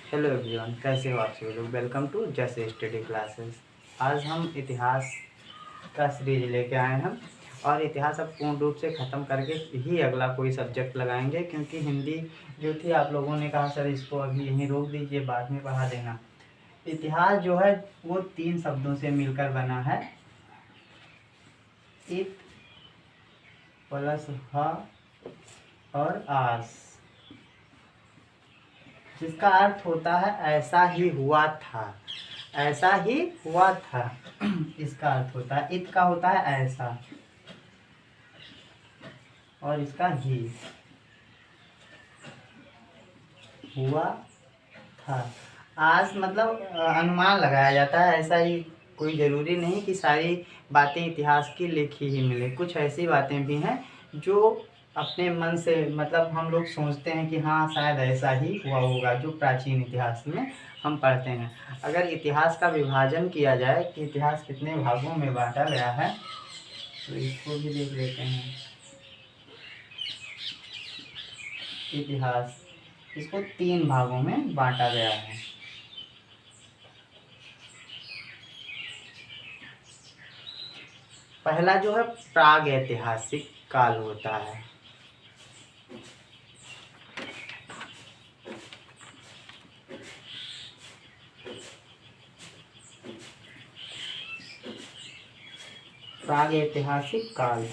Hello everyone, कैसे हो आप सभी लोग। वेलकम टू जैसे स्टडी क्लासेस। आज हम इतिहास का सीरीज लेके आए हैं और इतिहास अब पूर्ण रूप से ख़त्म करके ही अगला कोई सब्जेक्ट लगाएंगे, क्योंकि हिंदी जो थी आप लोगों ने कहा सर इसको अभी यहीं रोक दीजिए, बाद में पढ़ा देना। इतिहास जो है वो 3 शब्दों से मिलकर बना है, इत प्लस ह और आस, जिसका अर्थ होता है ऐसा ही हुआ था। ऐसा ही हुआ था इसका अर्थ होता है। इत का होता है ऐसा और इसका ही हुआ था। आज मतलब अनुमान लगाया जाता है, ऐसा ही कोई ज़रूरी नहीं कि सारी बातें इतिहास की लिखी ही मिले। कुछ ऐसी बातें भी हैं जो अपने मन से मतलब हम लोग सोचते हैं कि हाँ शायद ऐसा ही हुआ होगा, जो प्राचीन इतिहास में हम पढ़ते हैं। अगर इतिहास का विभाजन किया जाए कि इतिहास कितने भागों में बांटा गया है तो इसको भी देख लेते हैं। इतिहास इसको 3 भागों में बांटा गया है। पहला जो है प्राग ऐतिहासिक काल होता है। प्राग ऐतिहासिक काल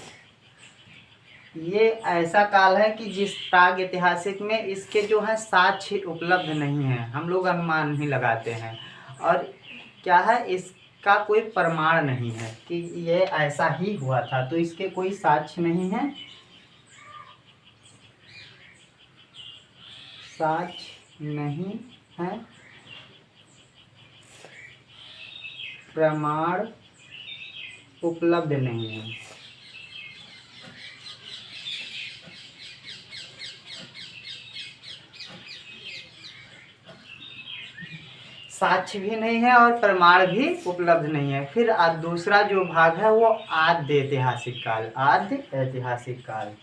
ये ऐसा काल है कि जिस प्राग ऐतिहासिक में इसके जो है साक्ष्य उपलब्ध नहीं है, हम लोग अनुमान ही लगाते हैं। और क्या है, इसका कोई प्रमाण नहीं है कि ये ऐसा ही हुआ था, तो इसके कोई साक्ष्य नहीं है। साक्ष्य नहीं है, प्रमाण उपलब्ध नहीं है। साक्ष्य भी नहीं है और प्रमाण भी उपलब्ध नहीं है। फिर दूसरा जो भाग है वो आद्य ऐतिहासिक काल। आद्य ऐतिहासिक काल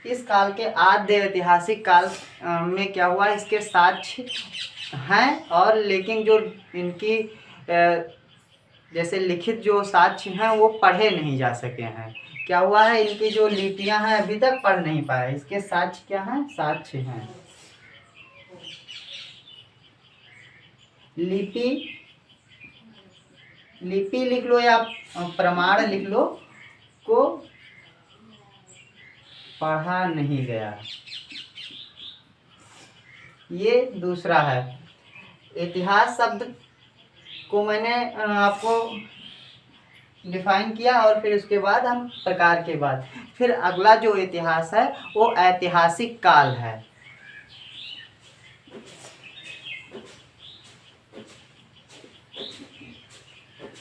इस काल के आद्य ऐतिहासिक काल में क्या हुआ, इसके साक्ष्य हैं और लेकिन जो इनकी जैसे लिखित जो साक्ष्य हैं वो पढ़े नहीं जा सके हैं। क्या हुआ है, इनकी जो लिपियां हैं अभी तक पढ़ नहीं पाए। इसके साक्ष्य क्या हैं, साक्ष्य हैं। लिपि लिपि लिख लो या प्रमाण लिख लो, को पढ़ा नहीं गया। ये दूसरा है। इतिहास शब्द को मैंने आपको डिफाइन किया और फिर उसके बाद हम प्रकार के बाद फिर अगला जो इतिहास है वो ऐतिहासिक काल है।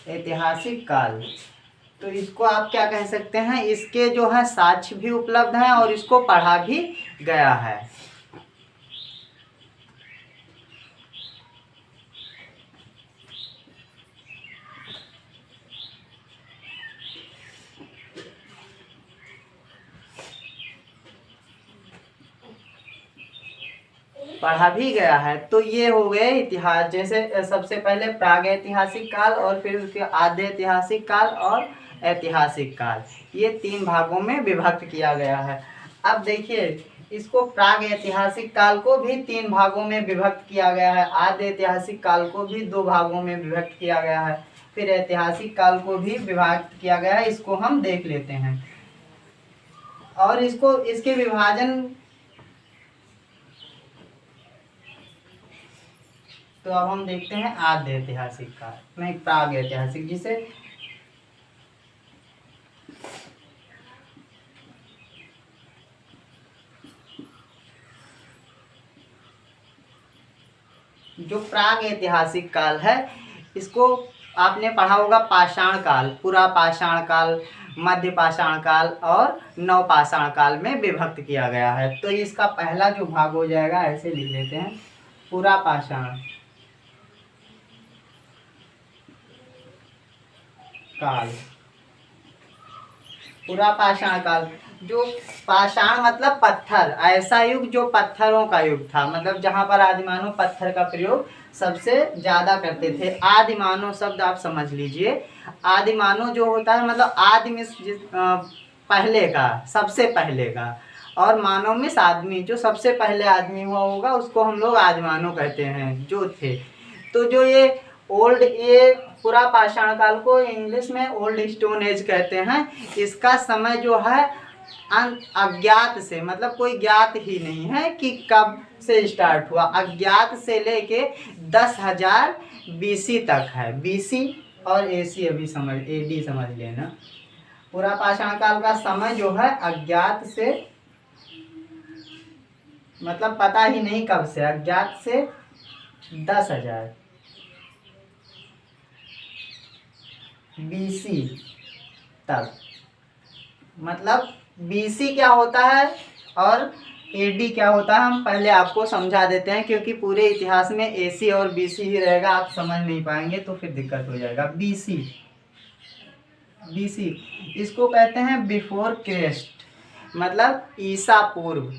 ऐतिहासिक काल तो इसको आप क्या कह सकते हैं, इसके जो है साक्ष्य भी उपलब्ध हैं और इसको पढ़ा भी गया है। पढ़ा भी गया है। तो ये हो गए इतिहास। जैसे सबसे पहले प्रागैतिहासिक काल और फिर उसके आद्य ऐतिहासिक काल और ऐतिहासिक काल, ये 3 भागों में विभक्त किया गया है। अब देखिए, इसको प्राग ऐतिहासिक काल को भी 3 भागों में विभक्त किया गया है, आद्य ऐतिहासिक काल को भी 2 भागों में विभक्त किया गया है, फिर ऐतिहासिक काल को भी विभक्त किया गया है। इसको हम देख लेते हैं और इसको इसके विभाजन तो अब हम देखते हैं आद्य ऐतिहासिक काल नहीं प्राग ऐतिहासिक, जिसे जो प्राग ऐतिहासिक काल है इसको आपने पढ़ा होगा पाषाण काल, पुरा पाषाण काल, मध्य पाषाण काल और नव पाषाण काल में विभक्त किया गया है। तो इसका पहला जो भाग हो जाएगा, ऐसे लिख लेते हैं, पुरा पाषाण काल, पूरा पाषाण काल। जो पाषाण मतलब पत्थर, ऐसा युग जो पत्थरों का युग था, मतलब जहाँ पर आदिमानव पत्थर का प्रयोग सबसे ज्यादा करते थे। आदिमानव शब्द आप समझ लीजिए, आदिमानव जो होता है मतलब आदि में पहले का, सबसे पहले का, और मानव में आदमी, जो सबसे पहले आदमी हुआ होगा उसको हम लोग आदिमानव कहते हैं, जो थे। तो जो ये ओल्ड, ये पूरा पाषाण काल को इंग्लिश में ओल्ड स्टोन एज कहते हैं। इसका समय जो है अज्ञात से, मतलब कोई ज्ञात ही नहीं है कि कब से स्टार्ट हुआ, अज्ञात से लेके 10,000 BC तक है। BC और AC अभी समझ, AD समझ लेना। पूरा पाषाण काल का समय जो है अज्ञात से, मतलब पता ही नहीं कब से, अज्ञात से 10,000 BC तक। मतलब BC क्या होता है और AD क्या होता है, हम पहले आपको समझा देते हैं, क्योंकि पूरे इतिहास में AC और BC ही रहेगा, आप समझ नहीं पाएंगे तो फिर दिक्कत हो जाएगा। BC इसको कहते हैं बिफोर क्राइस्ट, मतलब ईसा पूर्व।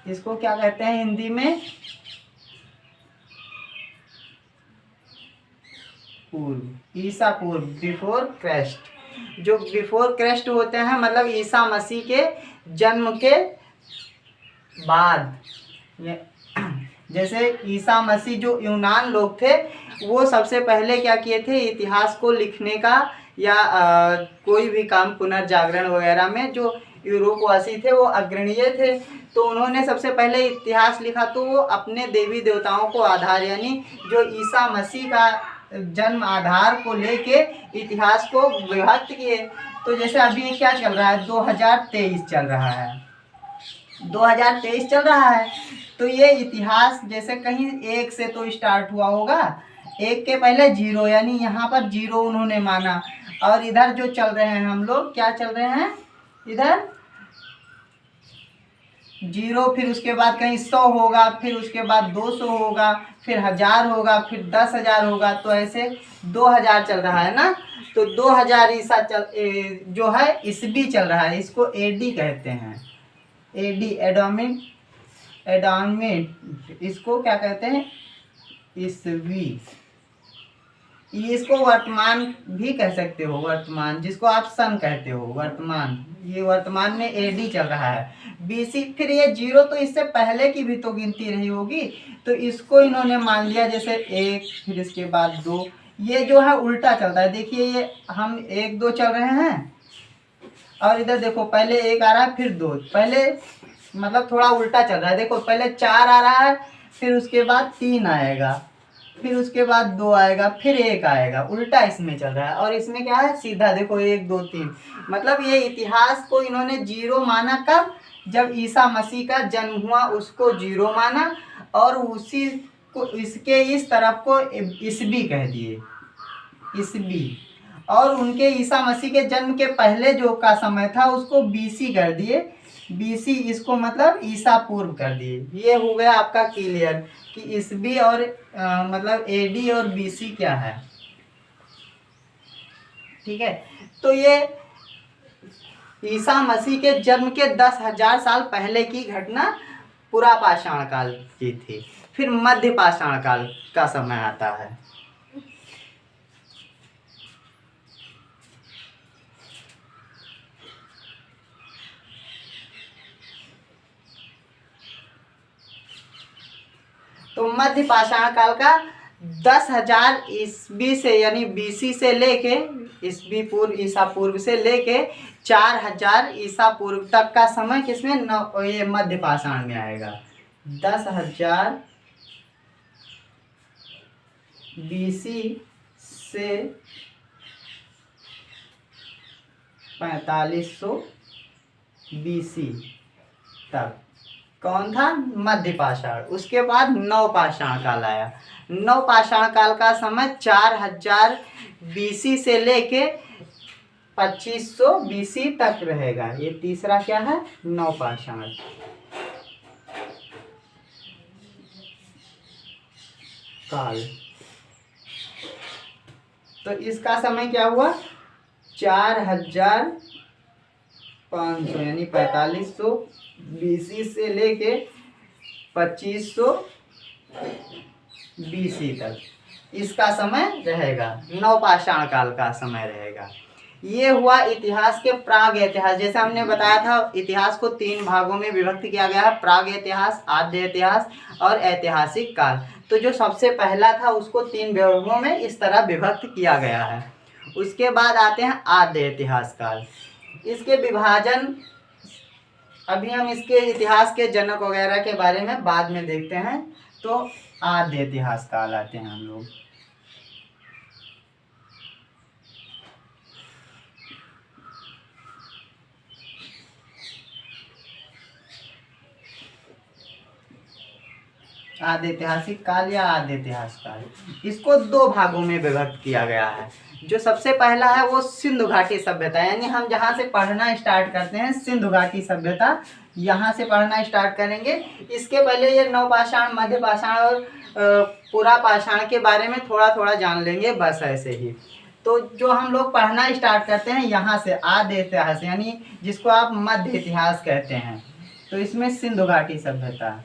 इसको क्या कहते हैं हिंदी में, पूर्व, ईसा पूर्व, बिफोर क्राइस्ट। जो बिफोर क्राइस्ट होते हैं मतलब ईसा मसीह के जन्म के बाद। जैसे ईसा मसीह, जो यूनान लोग थे वो सबसे पहले क्या किए थे, इतिहास को लिखने का या कोई भी काम पुनर्जागरण वगैरह में जो यूरोपवासी थे वो अग्रणीय थे। तो उन्होंने सबसे पहले इतिहास लिखा, तो वो अपने देवी देवताओं को आधार, यानी जो ईसा मसीह का जन्म आधार को लेके इतिहास को विभक्त किए। तो जैसे अभी क्या चल रहा है, 2023 चल रहा है, 2023 चल रहा है। तो ये इतिहास जैसे कहीं 1 से तो स्टार्ट हुआ होगा, 1 के पहले 0, यानी यहाँ पर 0 उन्होंने माना। और इधर जो चल रहे हैं हम लोग, क्या चल रहे हैं, इधर 0, फिर उसके बाद कहीं 100 होगा, फिर उसके बाद 200 होगा, फिर 1000 होगा, फिर 10,000 होगा, तो ऐसे 2000 चल रहा है ना। तो 2000 ईसा जो है ईस्वी चल रहा है, इसको AD कहते हैं। AD एडॉनमेंट, इसको क्या कहते हैं, ईस्वी। इसको वर्तमान भी कह सकते हो, वर्तमान, जिसको आप सन कहते हो, वर्तमान। ये वर्तमान में AD चल रहा है। BC, फिर ये 0 तो इससे पहले की भी तो गिनती रही होगी, तो इसको इन्होंने मान लिया, जैसे 1, फिर इसके बाद 2, ये जो है उल्टा चलता है। देखिए ये हम 1 2 चल रहे हैं, और इधर देखो पहले 1 आ रहा है, फिर 2, पहले मतलब थोड़ा उल्टा चल रहा है। देखो पहले 4 आ रहा है, फिर उसके बाद 3 आएगा, फिर उसके बाद 2 आएगा, फिर 1 आएगा, उल्टा इसमें चल रहा है। और इसमें क्या है, सीधा देखो 1 2 3। मतलब ये इतिहास को इन्होंने 0 माना कब, जब ईसा मसीह का जन्म हुआ उसको 0 माना, और उसी को, इसके इस तरफ को ईस्वी कह दिए, ईस्वी। और उनके ईसा मसीह के जन्म के पहले जो का समय था उसको BC कर दिए, BC, इसको मतलब ईसा पूर्व कर दिए। ये हो गया आपका क्लियर कि ईस्वी और मतलब AD और BC क्या है। ठीक है, तो ये ईसा मसीह के जन्म के 10,000 साल पहले की घटना पूरा पाषाण काल की थी। फिर मध्य पाषाण काल का समय आता है। तो मध्य पाषाण काल का 10,000 ईस्वी से, यानी BC से लेके, ईस्वी पूर्व, ईसा पूर्व से लेके 4,000 ईसा पूर्व तक का समय किसमें, ये मध्य पाषाण में आएगा। 10,000 BC से 4500 BC तक कौन था, मध्य पाषाण। उसके बाद नव पाषाण काल आया। नव पाषाण काल का समय 4,000 BC से लेके 2500 BC तक रहेगा। ये तीसरा क्या है, नव पाषाण काल। तो इसका समय क्या हुआ 4500 यानी 4500 BC से लेके 2500 BC तक इसका समय रहेगा, नवपाषाण काल का समय रहेगा। ये हुआ इतिहास के प्राग इतिहास। जैसे हमने बताया था इतिहास को 3 भागों में विभक्त किया गया है, प्राग इतिहास, आद्य इतिहास और ऐतिहासिक काल। तो जो सबसे पहला था उसको 3 भागों में इस तरह विभक्त किया गया है। उसके बाद आते हैं आद्य इतिहास काल। इसके विभाजन अभी हम इसके इतिहास के जनक वगैरह के बारे में बाद में देखते हैं। तो आद्य इतिहास काल आते हैं हम लोग। आद्य ऐतिहासिक काल या आद्य इतिहास काल, इसको 2 भागों में विभक्त किया गया है। जो सबसे पहला है वो सिंधु घाटी सभ्यता, यानी हम जहाँ से पढ़ना स्टार्ट करते हैं सिंधु घाटी सभ्यता, यहाँ से पढ़ना स्टार्ट करेंगे। इसके पहले ये नवपाषाण, मध्य पाषाण और पुरा पाषाण के बारे में थोड़ा थोड़ा जान लेंगे, बस ऐसे ही। तो जो हम लोग पढ़ना स्टार्ट करते हैं यहाँ से आद्य इतिहास, यानी जिसको आप मध्य इतिहास कहते हैं। तो इसमें सिंधु घाटी सभ्यता,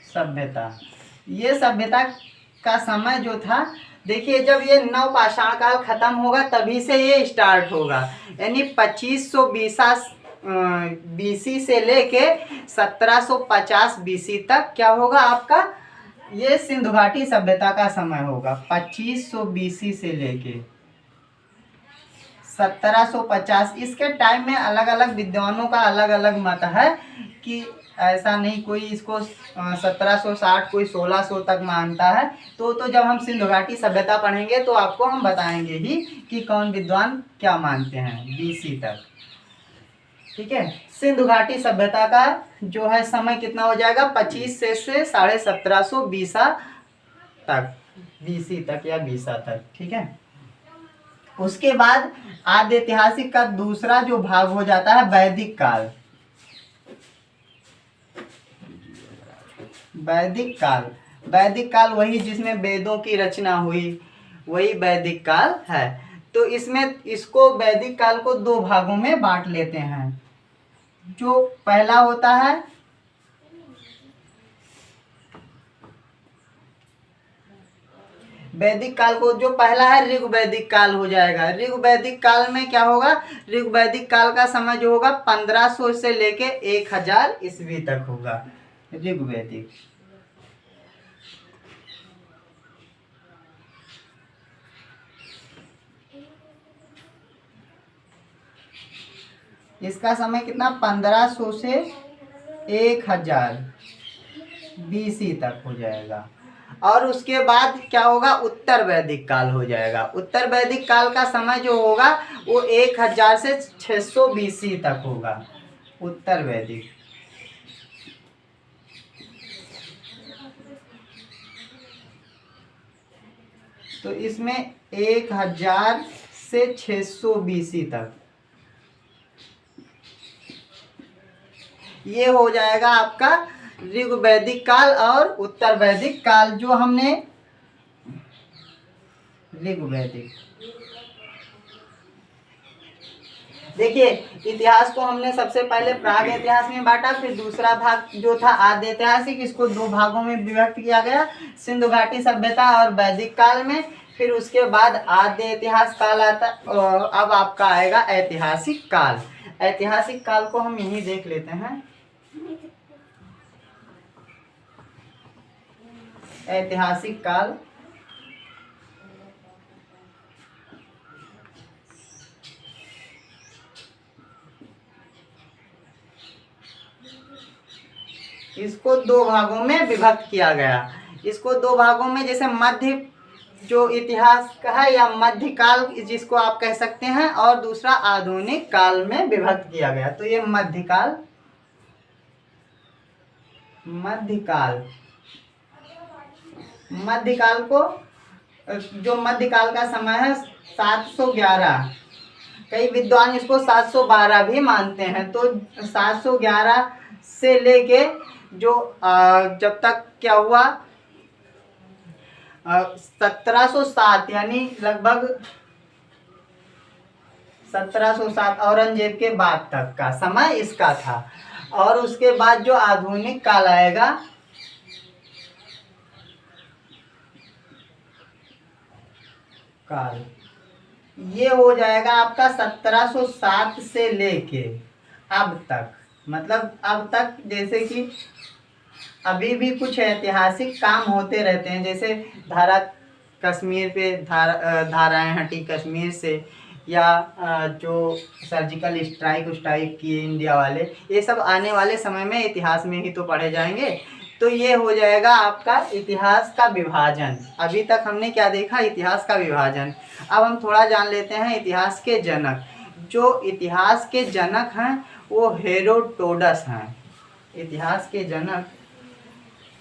सभ्यता, ये सभ्यता का समय जो था, देखिए जब ये नवपाषाण काल खत्म होगा तभी से ये स्टार्ट होगा, यानी 2500 BC से लेके 1750 BC तक क्या होगा आपका, ये सिंधु घाटी सभ्यता का समय होगा। 2500 BC से लेके 1750, इसके टाइम में अलग अलग विद्वानों का अलग अलग मत है कि ऐसा नहीं, कोई इसको 1760, कोई 1600 तक मानता है। तो जब हम सिंधु घाटी सभ्यता पढ़ेंगे तो आपको हम बताएंगे ही कि कौन विद्वान क्या मानते हैं BC तक, ठीक है। सिंधु घाटी सभ्यता का जो है समय कितना हो जाएगा, 25 से 1750 बीसा तक, BC तक या बीसा तक, ठीक है। उसके बाद आद्य ऐतिहासिक का दूसरा जो भाग हो जाता है वैदिक काल। वैदिक काल, वैदिक काल वही जिसमें वेदों की रचना हुई, वही वैदिक काल है। तो इसमें इसको वैदिक काल को 2 भागों में बांट लेते हैं। जो पहला होता है वैदिक काल को, जो पहला है ऋग्वैदिक काल हो जाएगा। ऋग्वैदिक काल में क्या होगा, ऋग्वैदिक काल का समय जो होगा 1500 से लेके 1000 ईस्वी तक होगा ऋग्वैदिक। इसका समय कितना 1500 से 1000 BC तक हो जाएगा। और उसके बाद क्या होगा, उत्तर वैदिक काल हो जाएगा। उत्तर वैदिक काल का समय जो होगा वो 1000 से 600 BC तक होगा, उत्तर वैदिक। तो इसमें 1000 से 600 BC तक ये हो जाएगा आपका ऋग्वैदिक काल और उत्तर वैदिक काल। जो हमने ऋग्वैदिक, देखिए इतिहास को हमने सबसे पहले प्राग इतिहास में बांटा, फिर दूसरा भाग जो था आद्य ऐतिहासिक, इसको 2 भागों में विभक्त किया गया, सिंधु घाटी सभ्यता और वैदिक काल में। फिर उसके बाद आद्य इतिहास काल आता, अब आपका आएगा ऐतिहासिक काल। ऐतिहासिक काल को हम यहीं देख लेते हैं। ऐतिहासिक काल, इसको 2 भागों में विभक्त किया गया। इसको 2 भागों में, जैसे मध्य जो इतिहास का है या मध्यकाल जिसको आप कह सकते हैं, और दूसरा आधुनिक काल में विभक्त किया गया। तो ये मध्यकाल, मध्यकाल, मध्यकाल को, जो मध्यकाल का समय है 711 कई विद्वान इसको 712 भी मानते हैं। तो 711 से लेके जो जब तक क्या हुआ 1707 यानी लगभग 1707 औरंगजेब के बाद तक का समय इसका था। और उसके बाद जो आधुनिक काल आएगा काल, ये हो जाएगा आपका 1707 से लेके अब तक। मतलब अब तक जैसे कि अभी भी कुछ ऐतिहासिक काम होते रहते हैं, जैसे धारा कश्मीर पे धाराएं हटी कश्मीर से, या जो सर्जिकल स्ट्राइक किए इंडिया वाले, ये सब आने वाले समय में इतिहास में ही तो पढ़े जाएंगे। तो ये हो जाएगा आपका इतिहास का विभाजन। अभी तक हमने क्या देखा, इतिहास का विभाजन। अब हम थोड़ा जान लेते हैं इतिहास के जनक। जो इतिहास के जनक हैं वो हेरोडोटस हैं, इतिहास के जनक।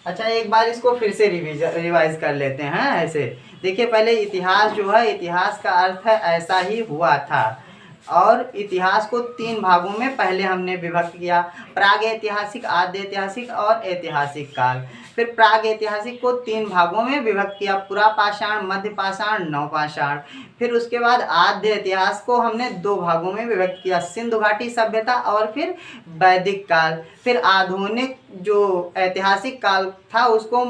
अच्छा, एक बार इसको फिर से रिवाइज कर लेते हैं। ऐसे देखिए, पहले इतिहास जो है, इतिहास का अर्थ है ऐसा ही हुआ था। और इतिहास को 3 भागों में पहले हमने विभक्त किया, प्राग ऐतिहासिक, आद्य ऐतिहासिक और ऐतिहासिक काल। फिर प्राग ऐतिहासिक को 3 भागों में विभक्त किया, पुरापाषाण, मध्य पाषाण, नवपाषाण। फिर उसके बाद आद्य इतिहास को हमने 2 भागों में विभक्त किया, सिंधु घाटी सभ्यता और फिर वैदिक काल। फिर आधुनिक जो ऐतिहासिक काल था उसको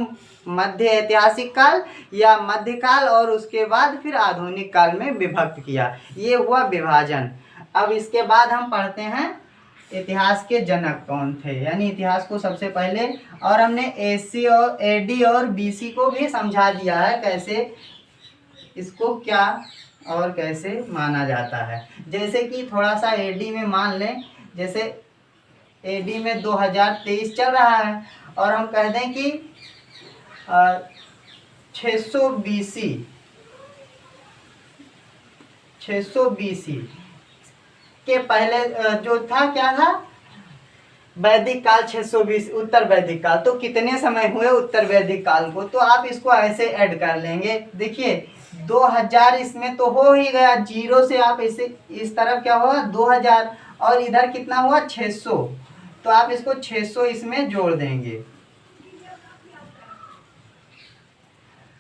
मध्य ऐतिहासिक काल या मध्यकाल, और उसके बाद फिर आधुनिक काल में विभक्त किया। ये हुआ विभाजन। अब इसके बाद हम पढ़ते हैं इतिहास के जनक कौन थे, यानी इतिहास को सबसे पहले। और हमने एसी और एडी और बीसी को भी समझा दिया है, कैसे इसको क्या और कैसे माना जाता है। जैसे कि थोड़ा सा एडी में मान लें, जैसे एडी में 2023 चल रहा है और हम कह दें कि 600 BC के पहले जो था क्या था, वैदिक काल 620, उत्तर वैदिक काल। तो कितने समय हुए उत्तर वैदिक काल को, तो आप इसको ऐसे ऐड कर लेंगे। देखिए 2000 इसमें तो हो ही गया, 0 से आप इसे इस तरफ क्या हुआ 2000, और इधर कितना हुआ 600, तो आप इसको 600 इसमें जोड़ देंगे,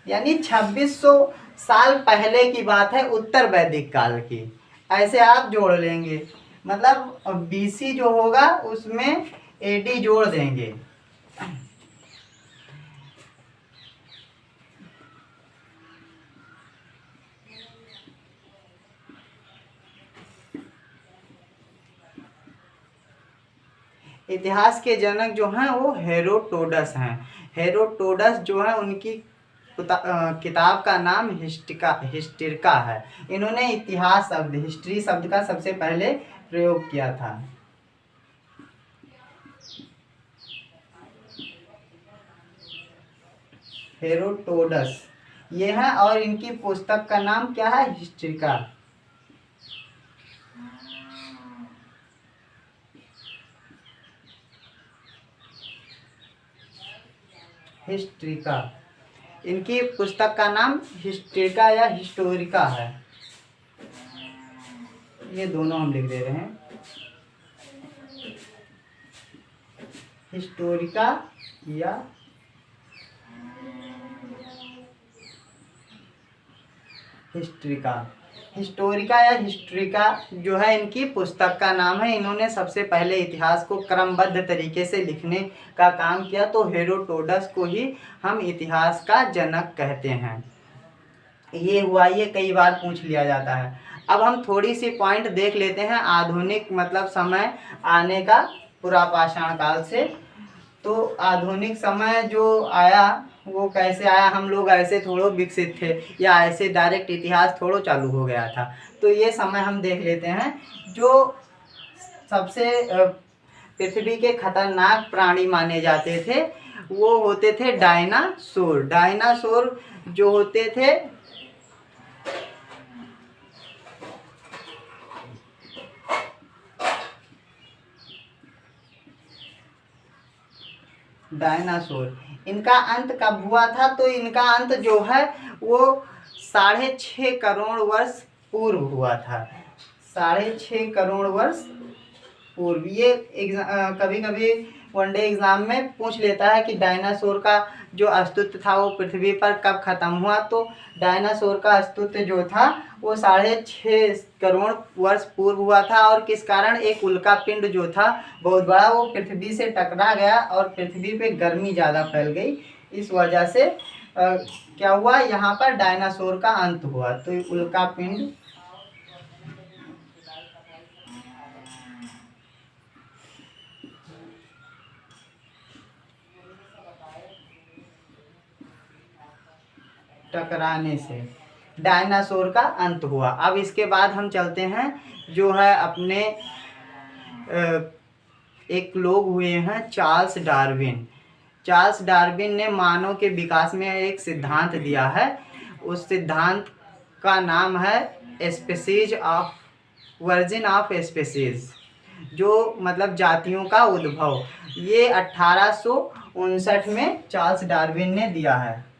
यानी 2600 साल पहले की बात है उत्तर वैदिक काल की। ऐसे आप जोड़ लेंगे, मतलब बीसी जो होगा उसमें एडी जोड़ देंगे। इतिहास के जनक जो हैं वो हेरोडोटस हैं। हेरोडोटस जो है उनकी किताब का नाम हिस्ट्रिका है। इन्होंने इतिहास शब्द, हिस्ट्री शब्द का सबसे पहले प्रयोग किया था। हेरोडोटस ये है, और इनकी पुस्तक का नाम क्या है, हिस्ट्रिका। हिस्ट्रिका, इनकी पुस्तक का नाम हिस्ट्रिका या हिस्टोरिका है। ये दोनों हम लिख दे रहे हैं, हिस्टोरिका या हिस्ट्रिका। हिस्टोरिका या हिस्ट्रिका जो है इनकी पुस्तक का नाम है। इन्होंने सबसे पहले इतिहास को क्रमबद्ध तरीके से लिखने का काम किया, तो हेरोडोटस को ही हम इतिहास का जनक कहते हैं। ये हुआ, ये कई बार पूछ लिया जाता है। अब हम थोड़ी सी पॉइंट देख लेते हैं आधुनिक मतलब समय आने का पुरापाषाण काल से। तो आधुनिक समय जो आया वो कैसे आया, हम लोग ऐसे थोड़ो विकसित थे या ऐसे डायरेक्ट इतिहास थोड़ो चालू हो गया था। तो ये समय हम देख लेते हैं। जो सबसे पृथ्वी के खतरनाक प्राणी माने जाते थे वो होते थे डायनासोर। डायनासोर जो होते थे डायनासोर, इनका अंत कब हुआ था, तो इनका अंत जो है वो 6.5 करोड़ वर्ष पूर्व हुआ था। 6.5 करोड़ वर्ष पूर्व। ये कभी कभी वनडे एग्जाम में पूछ लेता है कि डायनासोर का जो अस्तित्व था वो पृथ्वी पर कब खत्म हुआ। तो डायनासोर का अस्तित्व जो था वो 6.5 करोड़ वर्ष पूर्व हुआ था, और किस कारण, एक उल्का पिंड जो था बहुत बड़ा वो पृथ्वी से टकरा गया और पृथ्वी पे गर्मी ज़्यादा फैल गई। इस वजह से क्या हुआ, यहाँ पर डायनासोर का अंत हुआ। तो ये उल्का पिंड टकराने से डायनासोर का अंत हुआ। अब इसके बाद हम चलते हैं जो है अपने एक लोग हुए हैं चार्ल्स डार्विन। चार्ल्स डार्विन ने मानव के विकास में एक सिद्धांत दिया है। उस सिद्धांत का नाम है species of virgin of species, जो मतलब जातियों का उद्भव। ये 1859 में चार्ल्स डार्विन ने दिया है।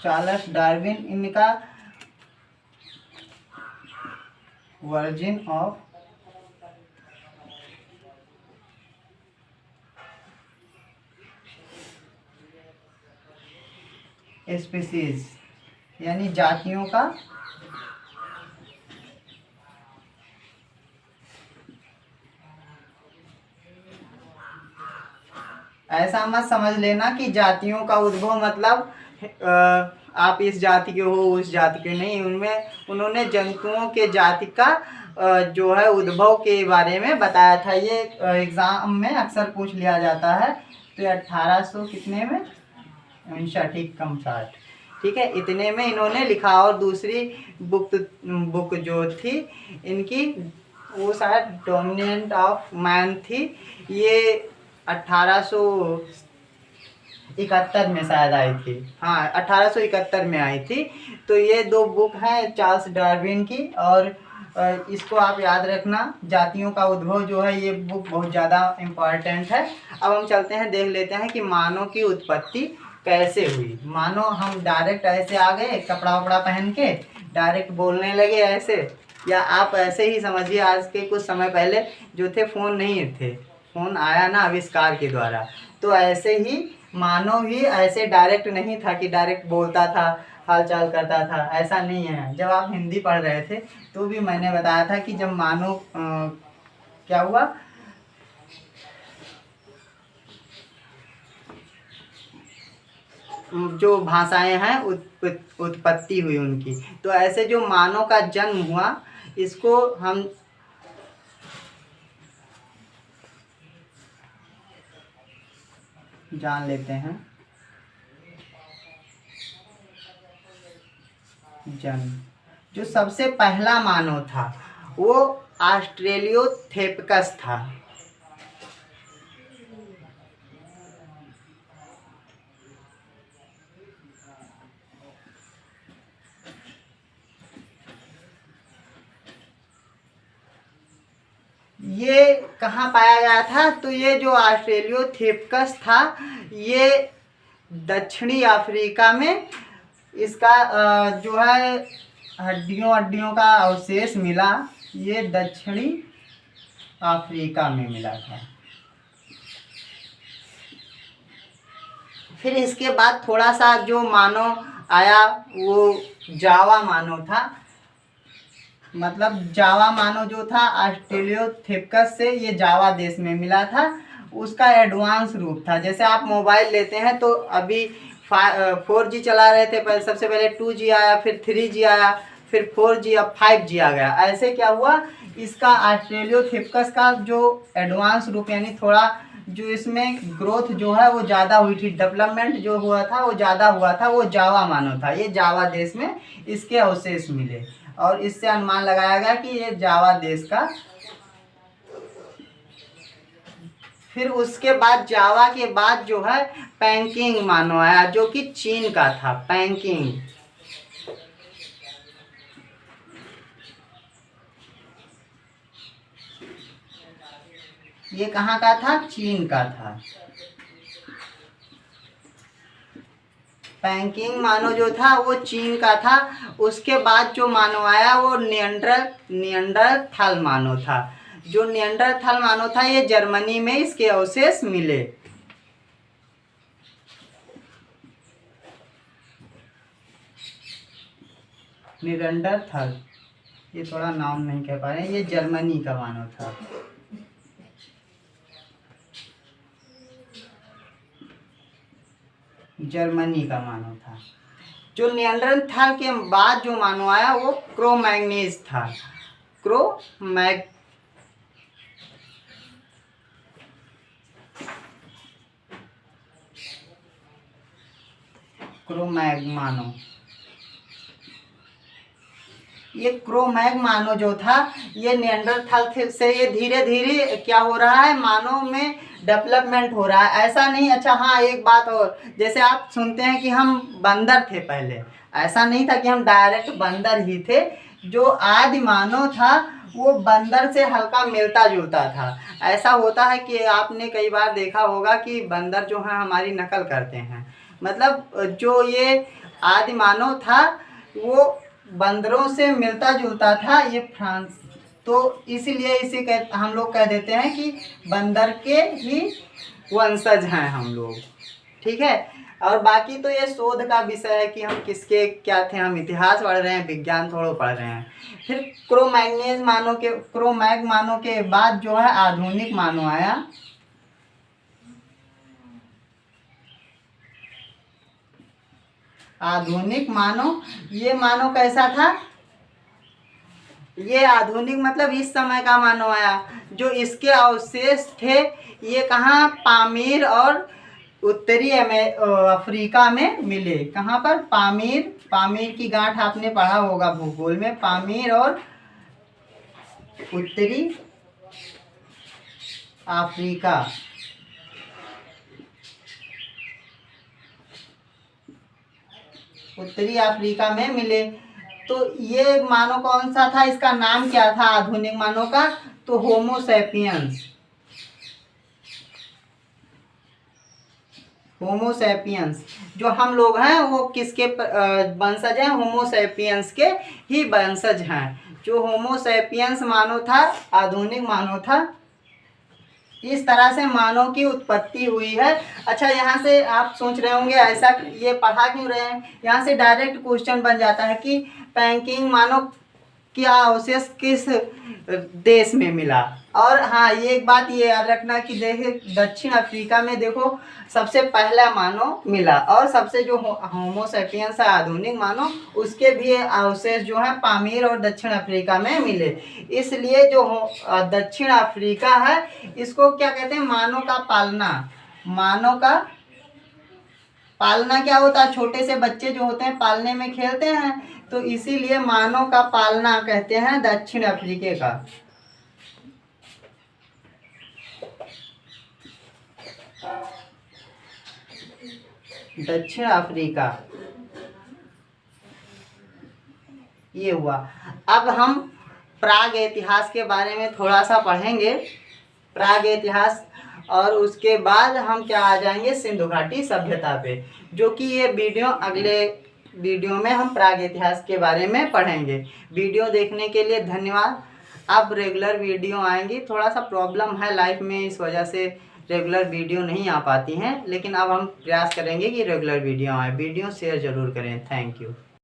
चार्ल्स डार्विन इनका वर्जिन ऑफ स्पीशीज यानी जातियों का ऐसा मत समझ लेना कि जातियों का उद्भव मतलब आप इस जाति के हो उस जाति के, नहीं। उनमें उन्होंने जंतुओं के जाति का जो है उद्भव के बारे में बताया था। ये एग्जाम में अक्सर पूछ लिया जाता है। तो ये 1800 कितने में 59 ठीक है, इतने में इन्होंने लिखा। और दूसरी बुक जो थी इनकी वो शायद डोमिनेंट ऑफ मैन थी। ये 1871 में शायद आई थी। हाँ, 1871 में आई थी। तो ये 2 बुक हैं चार्ल्स डार्विन की, और इसको आप याद रखना। जातियों का उद्भव जो है ये बुक बहुत ज़्यादा इम्पॉर्टेंट है। अब हम चलते हैं, देख लेते हैं कि मानव की उत्पत्ति कैसे हुई। मानो हम डायरेक्ट ऐसे आ गए कपड़ा वपड़ा पहन के डायरेक्ट बोलने लगे ऐसे, या आप ऐसे ही समझिए आज के कुछ समय पहले जो थे फ़ोन नहीं थे, फ़ोन आया ना आविष्कार के द्वारा। तो ऐसे ही मानव ही ऐसे डायरेक्ट नहीं था कि डायरेक्ट बोलता था, हालचाल करता था, ऐसा नहीं है। जब आप हिंदी पढ़ रहे थे तो भी मैंने बताया था कि जब मानव क्या हुआ, जो भाषाएं हैं उत्पत्ति हुई उनकी। तो ऐसे जो मानव का जन्म हुआ इसको हम जान लेते हैं। जन्म जो सबसे पहला मानव था वो ऑस्ट्रेलियोथेपकस था। ये कहाँ पाया गया था, तो ये जो ऑस्ट्रेलियोथेपकस था ये दक्षिणी अफ्रीका में, इसका जो है हड्डियों का अवशेष मिला, ये दक्षिणी अफ्रीका में मिला था। फिर इसके बाद थोड़ा सा जो मानव आया वो जावा मानव था। मतलब जावा मानव जो था ऑस्ट्रेलियोथेपकस से ये जावा देश में मिला था। उसका एडवांस रूप था। जैसे आप मोबाइल लेते हैं तो अभी 4G चला रहे थे, पहले सबसे पहले 2G आया, फिर 3G आया, फिर 4G, अब 5G आ गया। ऐसे क्या हुआ, इसका ऑस्ट्रेलियोथेपकस का जो एडवांस रूप यानी थोड़ा जो इसमें ग्रोथ जो है वो ज़्यादा हुई थी, डेवलपमेंट जो हुआ था वो ज़्यादा हुआ था, वो जावा मानव था। ये जावा देश में इसके अवशेष मिले और इससे अनुमान लगाया गया कि ये जावा देश का। फिर उसके बाद जावा के बाद जो है पैंकिंग मानव आया जो कि चीन का था। पैंकिंग ये कहाँ का था? चीन का था। पैकिंग मानव जो था वो चीन का था। उसके बाद जो मानव आया वो नियंडरथाल मानव था। जो नियंडरथाल मानव था ये जर्मनी में इसके अवशेष मिले। नियंडरथाल, ये थोड़ा नाम नहीं कह पा रहे हैं, ये जर्मनी का मानव था। जर्मनी का मानव था। जो नियंडरथाल के बाद जो मानव आया वो क्रोमैग्नीज था। क्रोमैग मानव, ये क्रोमैग मानव जो था ये नियंडरथाल से ये धीरे धीरे क्या हो रहा है, मानव में डेवलपमेंट हो रहा है। ऐसा नहीं, अच्छा हाँ एक बात और, जैसे आप सुनते हैं कि हम बंदर थे पहले, ऐसा नहीं था कि हम डायरेक्ट बंदर ही थे। जो आदि मानव था वो बंदर से हल्का मिलता जुलता था। ऐसा होता है कि आपने कई बार देखा होगा कि बंदर जो है हमारी नकल करते हैं। मतलब जो ये आदि मानव था वो बंदरों से मिलता जुलता था। ये फ्रांस, तो इसीलिए इसे हम लोग कह देते हैं कि बंदर के ही वंशज हैं हम लोग। ठीक है, और बाकी तो ये शोध का विषय है कि हम किसके क्या थे, हम इतिहास पढ़ रहे हैं, विज्ञान थोड़ा पढ़ रहे हैं। फिर क्रोमैग मानव के बाद जो है आधुनिक मानव आया। आधुनिक मानव, ये मानव कैसा था? ये आधुनिक मतलब इस समय का मानव आया। जो इसके अवशेष थे ये कहाँ? पामीर और उत्तरी अफ्रीका में मिले। कहाँ पर? पामीर की गांठ आपने पढ़ा होगा भूगोल में। पामीर और उत्तरी अफ्रीका, उत्तरी अफ्रीका में मिले। तो ये मानव कौन सा था? इसका नाम क्या था आधुनिक मानव का? तो होमो सैपियंस। होमो सैपियंस जो हम लोग हैं वो किसके वंशज हैं? होमो सैपियंस के ही वंशज हैं। जो होमो सैपियंस मानव था आधुनिक मानव था। इस तरह से मानव की उत्पत्ति हुई है। अच्छा, यहाँ से आप सोच रहे होंगे ऐसा ये पढ़ा क्यों रहे हैं? यहाँ से डायरेक्ट क्वेश्चन बन जाता है कि पैकिंग मानव क्या अवशेष किस देश में मिला। और हाँ, ये एक बात ये याद रखना कि देखे दक्षिण अफ्रीका में देखो सबसे पहला मानव मिला, और सबसे जो होमो सैपियंस है आधुनिक मानव उसके भी अवशेष जो है पामीर और दक्षिण अफ्रीका में मिले। इसलिए जो दक्षिण अफ्रीका है इसको क्या कहते हैं? मानव का पालना। मानव का पालना क्या होता है? छोटे से बच्चे जो होते हैं पालने में खेलते हैं, तो इसीलिए मानव का पालना कहते हैं दक्षिण अफ्रीका का। दक्षिण अफ्रीका ये हुआ। अब हम प्राग इतिहास के बारे में थोड़ा सा पढ़ेंगे, प्राग इतिहास, और उसके बाद हम क्या आ जाएंगे सिंधु घाटी सभ्यता पे, जो कि ये वीडियो अगले वीडियो में हम प्राग इतिहास के बारे में पढ़ेंगे। वीडियो देखने के लिए धन्यवाद। अब रेगुलर वीडियो आएंगी। थोड़ा सा प्रॉब्लम है लाइफ में, इस वजह से रेगुलर वीडियो नहीं आ पाती हैं, लेकिन अब हम प्रयास करेंगे कि रेगुलर वीडियो आए। वीडियो शेयर ज़रूर करें। Thank you.